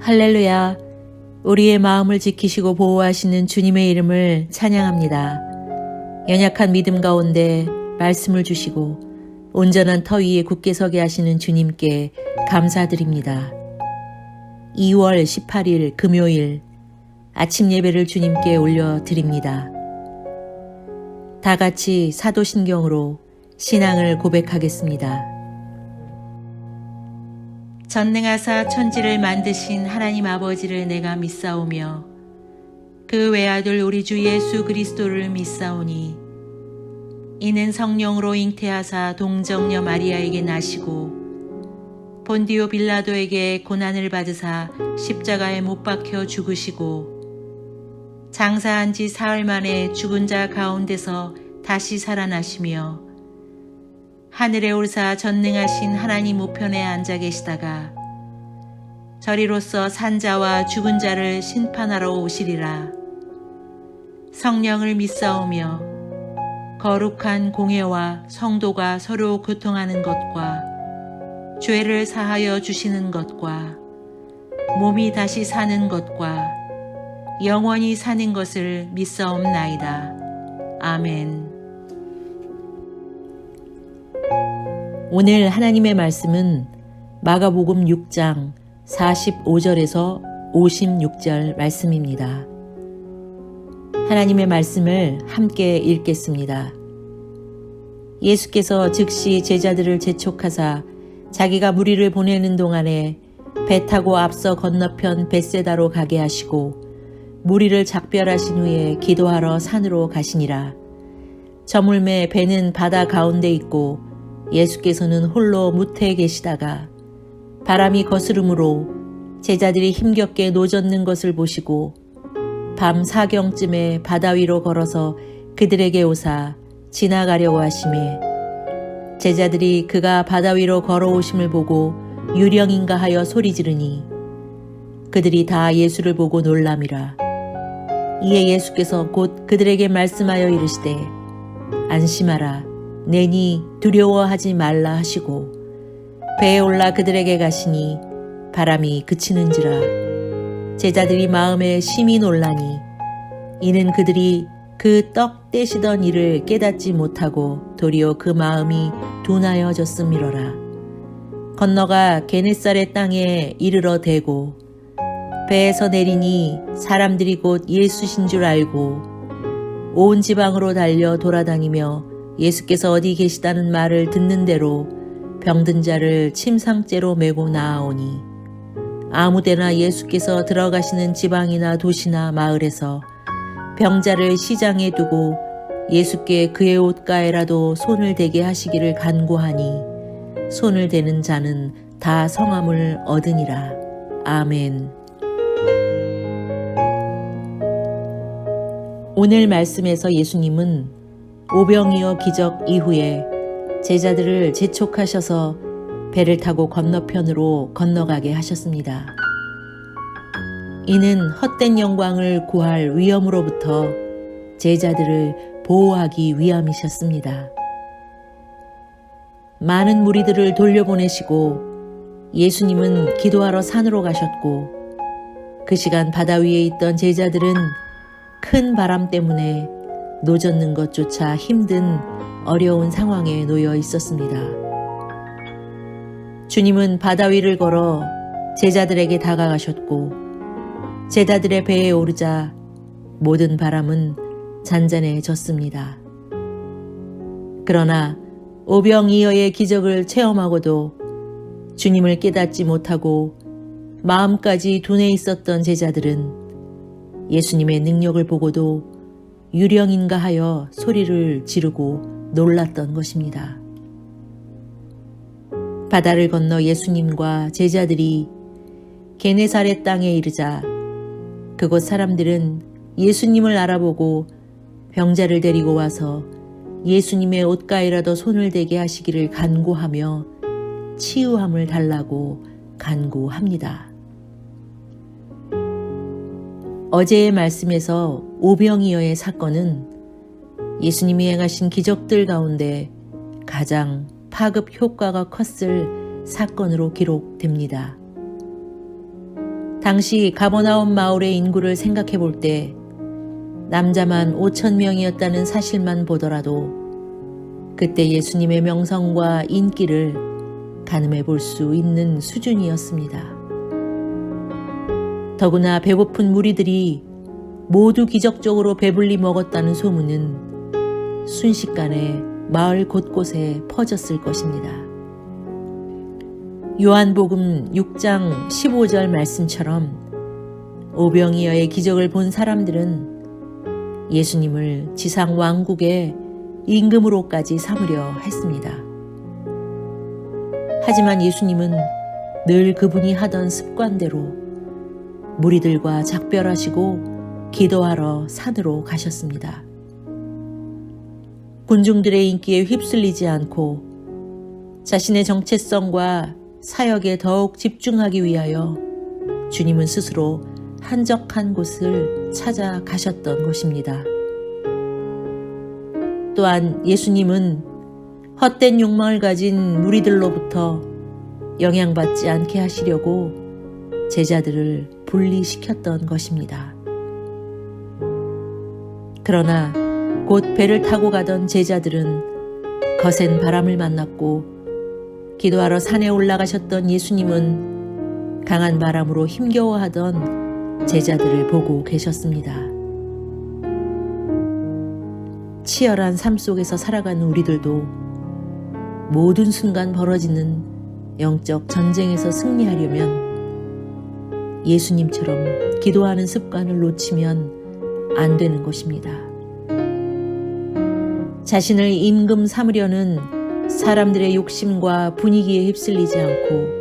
할렐루야. 우리의 마음을 지키시고 보호하시는 주님의 이름을 찬양합니다. 연약한 믿음 가운데 말씀을 주시고 온전한 터 위에 굳게 서게 하시는 주님께 감사드립니다. 2월 18일 금요일 아침 예배를 주님께 올려드립니다. 다 같이 사도신경으로 신앙을 고백하겠습니다. 전능하사 천지를 만드신 하나님 아버지를 내가 믿사오며 그 외아들 우리 주 예수 그리스도를 믿사오니 이는 성령으로 잉태하사 동정녀 마리아에게 나시고 본디오 빌라도에게 고난을 받으사 십자가에 못 박혀 죽으시고 장사한 지 사흘 만에 죽은 자 가운데서 다시 살아나시며 하늘에 올사 전능하신 하나님 우편에 앉아 계시다가 저리로서 산자와 죽은 자를 심판하러 오시리라. 성령을 믿사오며 거룩한 공회와 성도가 서로 교통하는 것과 죄를 사하여 주시는 것과 몸이 다시 사는 것과 영원히 사는 것을 믿사옵나이다. 아멘. 오늘 하나님의 말씀은 마가복음 6장 45절에서 56절 말씀입니다. 하나님의 말씀을 함께 읽겠습니다. 예수께서 즉시 제자들을 재촉하사 자기가 무리를 보내는 동안에 배 타고 앞서 건너편 벳세다로 가게 하시고 무리를 작별하신 후에 기도하러 산으로 가시니라. 저물매 배는 바다 가운데 있고 예수께서는 홀로 무태에 계시다가 바람이 거스름으로 제자들이 힘겹게 노젓는 것을 보시고 밤 사경쯤에 바다 위로 걸어서 그들에게 오사 지나가려고 하시매 제자들이 그가 바다 위로 걸어오심을 보고 유령인가 하여 소리 지르니 그들이 다 예수를 보고 놀람이라. 이에 예수께서 곧 그들에게 말씀하여 이르시되 안심하라. 내니 두려워하지 말라 하시고 배에 올라 그들에게 가시니 바람이 그치는지라. 제자들이 마음에 심히 놀라니 이는 그들이 그 떡 떼시던 일을 깨닫지 못하고 도리어 그 마음이 둔하여졌음이로라. 건너가 게네사렛 땅에 이르러 대고 배에서 내리니 사람들이 곧 예수신 줄 알고 온 지방으로 달려 돌아다니며 예수께서 어디 계시다는 말을 듣는 대로 병든 자를 침상째로 메고 나아오니 아무데나 예수께서 들어가시는 지방이나 도시나 마을에서 병자를 시장에 두고 예수께 그의 옷가에라도 손을 대게 하시기를 간구하니 손을 대는 자는 다 성함을 얻으니라. 아멘. 오늘 말씀에서 예수님은 오병이어 기적 이후에 제자들을 재촉하셔서 배를 타고 건너편으로 건너가게 하셨습니다. 이는 헛된 영광을 구할 위험으로부터 제자들을 보호하기 위함이셨습니다. 많은 무리들을 돌려보내시고 예수님은 기도하러 산으로 가셨고 그 시간 바다 위에 있던 제자들은 큰 바람 때문에 노젓는 것조차 힘든 어려운 상황에 놓여 있었습니다. 주님은 바다 위를 걸어 제자들에게 다가가셨고 제자들의 배에 오르자 모든 바람은 잔잔해졌습니다. 그러나 오병이어의 기적을 체험하고도 주님을 깨닫지 못하고 마음까지 둔해 있었던 제자들은 예수님의 능력을 보고도 유령인가 하여 소리를 지르고 놀랐던 것입니다. 바다를 건너 예수님과 제자들이 게네사렛 땅에 이르자 그곳 사람들은 예수님을 알아보고 병자를 데리고 와서 예수님의 옷가에라도 손을 대게 하시기를 간구하며 치유함을 달라고 간구합니다. 어제의 말씀에서 오병이어의 사건은 예수님이 행하신 기적들 가운데 가장 파급 효과가 컸을 사건으로 기록됩니다. 당시 가버나움 마을의 인구를 생각해 볼 때 남자만 5,000명이었다는 사실만 보더라도 그때 예수님의 명성과 인기를 가늠해 볼 수 있는 수준이었습니다. 더구나 배고픈 무리들이 모두 기적적으로 배불리 먹었다는 소문은 순식간에 마을 곳곳에 퍼졌을 것입니다. 요한복음 6장 15절 말씀처럼 오병이어의 기적을 본 사람들은 예수님을 지상 왕국의 임금으로까지 삼으려 했습니다. 하지만 예수님은 늘 그분이 하던 습관대로 무리들과 작별하시고 기도하러 산으로 가셨습니다. 군중들의 인기에 휩쓸리지 않고 자신의 정체성과 사역에 더욱 집중하기 위하여 주님은 스스로 한적한 곳을 찾아가셨던 것입니다. 또한 예수님은 헛된 욕망을 가진 무리들로부터 영향받지 않게 하시려고 제자들을 분리시켰던 것입니다. 그러나 곧 배를 타고 가던 제자들은 거센 바람을 만났고 기도하러 산에 올라가셨던 예수님은 강한 바람으로 힘겨워하던 제자들을 보고 계셨습니다. 치열한 삶 속에서 살아가는 우리들도 모든 순간 벌어지는 영적 전쟁에서 승리하려면 예수님처럼 기도하는 습관을 놓치면 안 되는 것입니다. 자신을 임금 삼으려는 사람들의 욕심과 분위기에 휩쓸리지 않고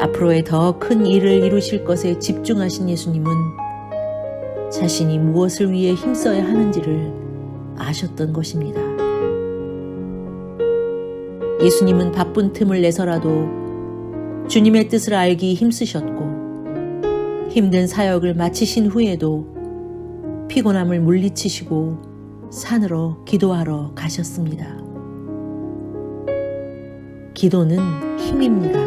앞으로의 더 큰 일을 이루실 것에 집중하신 예수님은 자신이 무엇을 위해 힘써야 하는지를 아셨던 것입니다. 예수님은 바쁜 틈을 내서라도 주님의 뜻을 알기 힘쓰셨고 힘든 사역을 마치신 후에도 피곤함을 물리치시고 산으로 기도하러 가셨습니다. 기도는 힘입니다.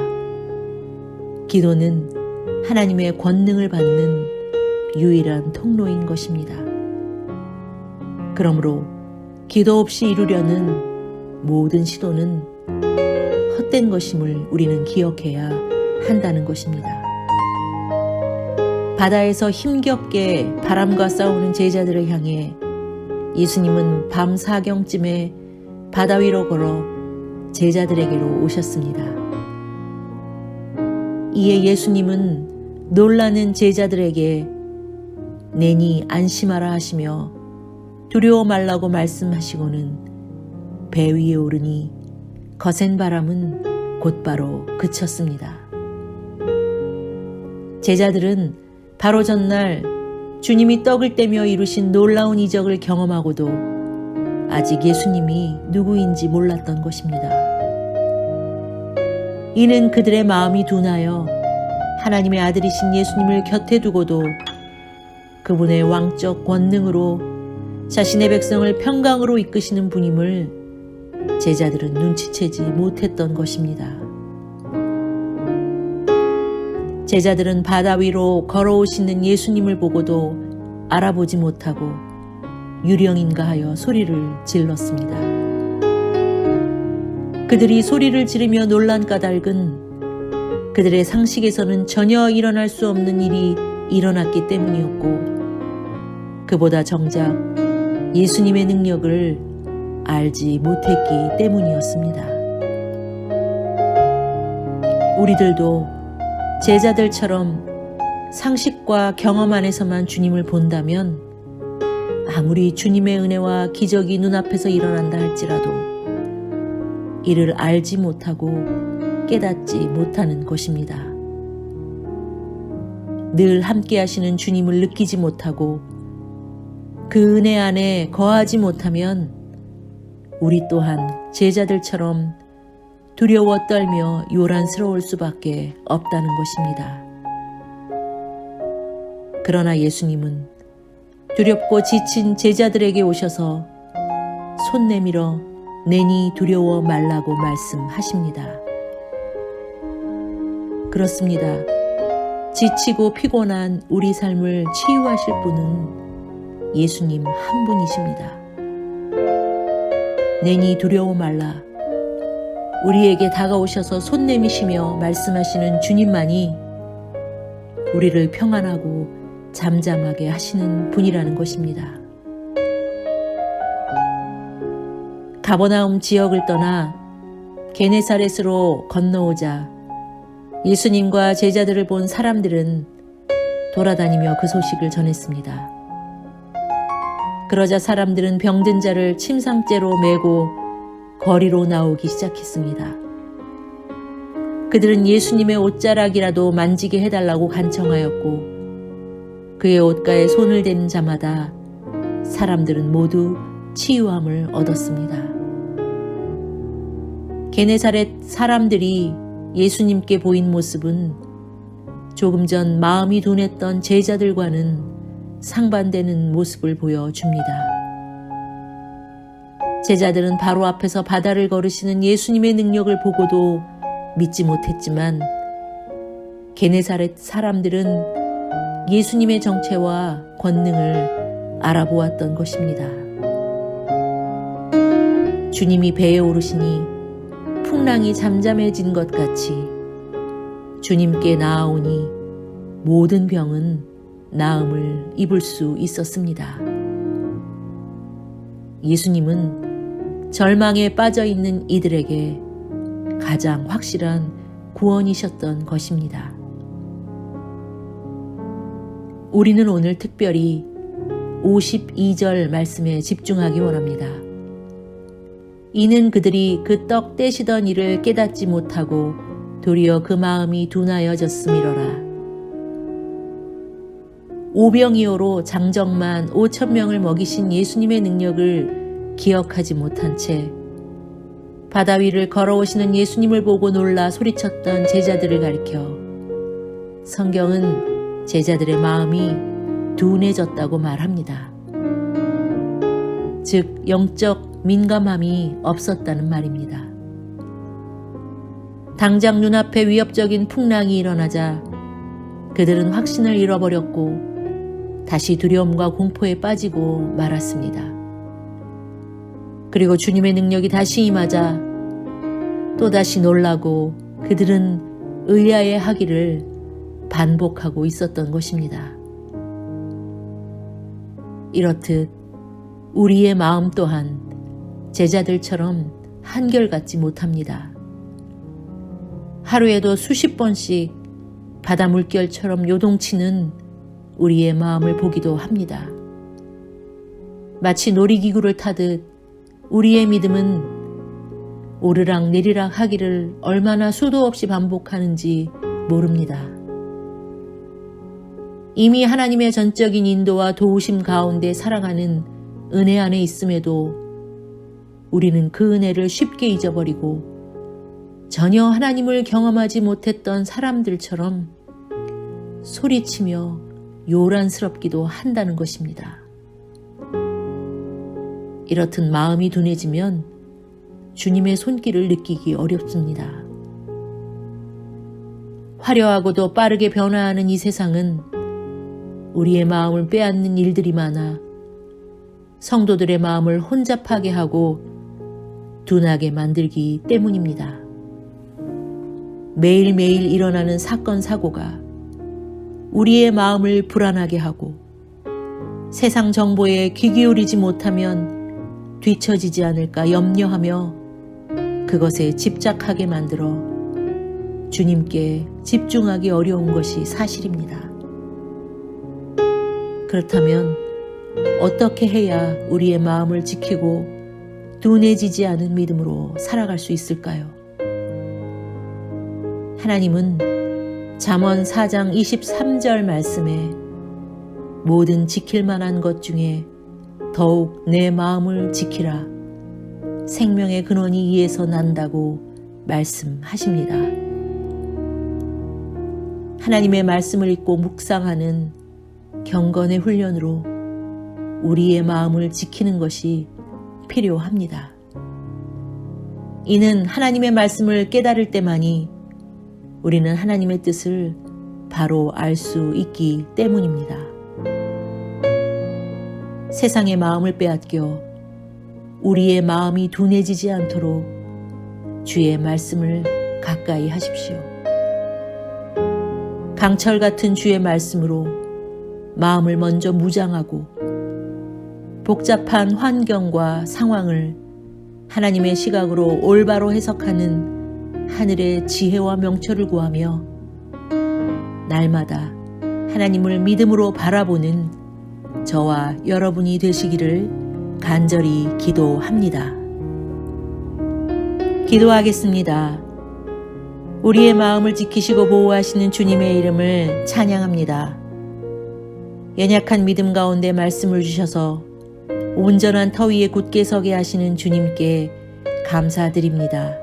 기도는 하나님의 권능을 받는 유일한 통로인 것입니다. 그러므로 기도 없이 이루려는 모든 시도는 헛된 것임을 우리는 기억해야 한다는 것입니다. 바다에서 힘겹게 바람과 싸우는 제자들을 향해 예수님은 밤 4경쯤에 바다 위로 걸어 제자들에게로 오셨습니다. 이에 예수님은 놀라는 제자들에게 내니 안심하라 하시며 두려워 말라고 말씀하시고는 배 위에 오르니 거센 바람은 곧바로 그쳤습니다. 제자들은 바로 전날 주님이 떡을 떼며 이루신 놀라운 이적을 경험하고도 아직 예수님이 누구인지 몰랐던 것입니다. 이는 그들의 마음이 둔하여 하나님의 아들이신 예수님을 곁에 두고도 그분의 왕적 권능으로 자신의 백성을 평강으로 이끄시는 분임을 제자들은 눈치채지 못했던 것입니다. 제자들은 바다 위로 걸어오시는 예수님을 보고도 알아보지 못하고 유령인가 하여 소리를 질렀습니다. 그들이 소리를 지르며 놀란 까닭은 그들의 상식에서는 전혀 일어날 수 없는 일이 일어났기 때문이었고 그보다 정작 예수님의 능력을 알지 못했기 때문이었습니다. 우리들도 제자들처럼 상식과 경험 안에서만 주님을 본다면 아무리 주님의 은혜와 기적이 눈앞에서 일어난다 할지라도 이를 알지 못하고 깨닫지 못하는 것입니다. 늘 함께 하시는 주님을 느끼지 못하고 그 은혜 안에 거하지 못하면 우리 또한 제자들처럼 두려워 떨며 요란스러울 수밖에 없다는 것입니다. 그러나 예수님은 두렵고 지친 제자들에게 오셔서 손 내밀어 내니 두려워 말라고 말씀하십니다. 그렇습니다. 지치고 피곤한 우리 삶을 치유하실 분은 예수님 한 분이십니다. 내니 두려워 말라. 우리에게 다가오셔서 손 내미시며 말씀하시는 주님만이 우리를 평안하고 잠잠하게 하시는 분이라는 것입니다. 가버나움 지역을 떠나 게네사렛으로 건너오자 예수님과 제자들을 본 사람들은 돌아다니며 그 소식을 전했습니다. 그러자 사람들은 병든 자를 침상째로 메고 거리로 나오기 시작했습니다. 그들은 예수님의 옷자락이라도 만지게 해달라고 간청하였고 그의 옷가에 손을 댄 자마다 사람들은 모두 치유함을 얻었습니다. 게네사렛 사람들이 예수님께 보인 모습은 조금 전 마음이 둔했던 제자들과는 상반되는 모습을 보여줍니다. 제자들은 바로 앞에서 바다를 걸으시는 예수님의 능력을 보고도 믿지 못했지만 게네사렛 사람들은 예수님의 정체와 권능을 알아보았던 것입니다. 주님이 배에 오르시니 풍랑이 잠잠해진 것 같이 주님께 나아오니 모든 병은 나음을 입을 수 있었습니다. 예수님은 절망에 빠져있는 이들에게 가장 확실한 구원이셨던 것입니다. 우리는 오늘 특별히 52절 말씀에 집중하기 원합니다. 이는 그들이 그 떡 떼시던 일을 깨닫지 못하고 도리어 그 마음이 둔하여졌음이로라. 오병이어로 장정만 5,000명을 먹이신 예수님의 능력을 기억하지 못한 채 바다 위를 걸어오시는 예수님을 보고 놀라 소리쳤던 제자들을 가리켜 성경은 제자들의 마음이 둔해졌다고 말합니다. 즉 영적 민감함이 없었다는 말입니다. 당장 눈앞에 위협적인 풍랑이 일어나자 그들은 확신을 잃어버렸고 다시 두려움과 공포에 빠지고 말았습니다. 그리고 주님의 능력이 다시 임하자 또다시 놀라고 그들은 의아해하기를 반복하고 있었던 것입니다. 이렇듯 우리의 마음 또한 제자들처럼 한결같지 못합니다. 하루에도 수십 번씩 바다 물결처럼 요동치는 우리의 마음을 보기도 합니다. 마치 놀이기구를 타듯 우리의 믿음은 오르락 내리락 하기를 얼마나 수도 없이 반복하는지 모릅니다. 이미 하나님의 전적인 인도와 도우심 가운데 살아가는 은혜 안에 있음에도 우리는 그 은혜를 쉽게 잊어버리고 전혀 하나님을 경험하지 못했던 사람들처럼 소리치며 요란스럽기도 한다는 것입니다. 이렇듯 마음이 둔해지면 주님의 손길을 느끼기 어렵습니다. 화려하고도 빠르게 변화하는 이 세상은 우리의 마음을 빼앗는 일들이 많아 성도들의 마음을 혼잡하게 하고 둔하게 만들기 때문입니다. 매일매일 일어나는 사건 사고가 우리의 마음을 불안하게 하고 세상 정보에 귀 기울이지 못하면 뒤처지지 않을까 염려하며 그것에 집착하게 만들어 주님께 집중하기 어려운 것이 사실입니다. 그렇다면 어떻게 해야 우리의 마음을 지키고 둔해지지 않은 믿음으로 살아갈 수 있을까요? 하나님은 잠언 4장 23절 말씀에 모든 지킬 만한 것 중에 더욱 내 마음을 지키라. 생명의 근원이 이에서 난다고 말씀하십니다. 하나님의 말씀을 읽고 묵상하는 경건의 훈련으로 우리의 마음을 지키는 것이 필요합니다. 이는 하나님의 말씀을 깨달을 때만이 우리는 하나님의 뜻을 바로 알 수 있기 때문입니다. 세상의 마음을 빼앗겨 우리의 마음이 둔해지지 않도록 주의 말씀을 가까이 하십시오. 강철 같은 주의 말씀으로 마음을 먼저 무장하고 복잡한 환경과 상황을 하나님의 시각으로 올바로 해석하는 하늘의 지혜와 명철을 구하며 날마다 하나님을 믿음으로 바라보는 저와 여러분이 되시기를 간절히 기도합니다. 기도하겠습니다. 우리의 마음을 지키시고 보호하시는 주님의 이름을 찬양합니다. 연약한 믿음 가운데 말씀을 주셔서 온전한 터 위에 굳게 서게 하시는 주님께 감사드립니다.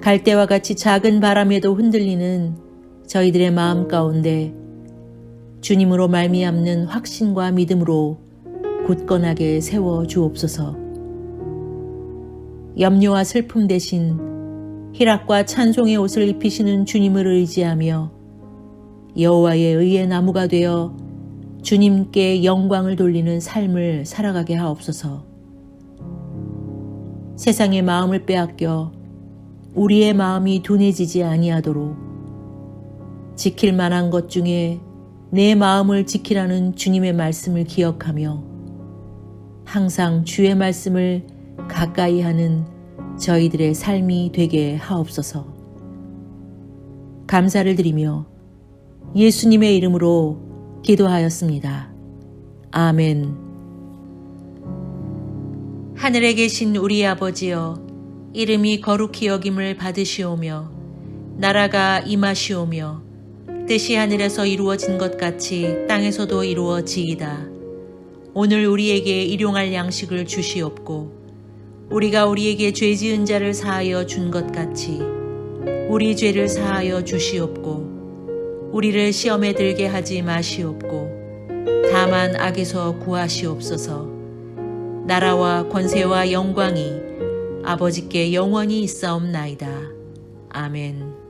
갈대와 같이 작은 바람에도 흔들리는 저희들의 마음 가운데 주님으로 말미암는 확신과 믿음으로 굳건하게 세워 주옵소서. 염려와 슬픔 대신 희락과 찬송의 옷을 입히시는 주님을 의지하며 여호와의 의의 나무가 되어 주님께 영광을 돌리는 삶을 살아가게 하옵소서. 세상의 마음을 빼앗겨 우리의 마음이 둔해지지 아니하도록 지킬 만한 것 중에 내 마음을 지키라는 주님의 말씀을 기억하며 항상 주의 말씀을 가까이 하는 저희들의 삶이 되게 하옵소서. 감사를 드리며 예수님의 이름으로 기도하였습니다. 아멘. 하늘에 계신 우리 아버지여, 이름이 거룩히 여김을 받으시오며 나라가 임하시오며 뜻이 하늘에서 이루어진 것 같이 땅에서도 이루어지이다. 오늘 우리에게 일용할 양식을 주시옵고 우리가 우리에게 죄 지은 자를 사하여 준 것 같이 우리 죄를 사하여 주시옵고 우리를 시험에 들게 하지 마시옵고 다만 악에서 구하시옵소서. 나라와 권세와 영광이 아버지께 영원히 있사옵나이다. 아멘.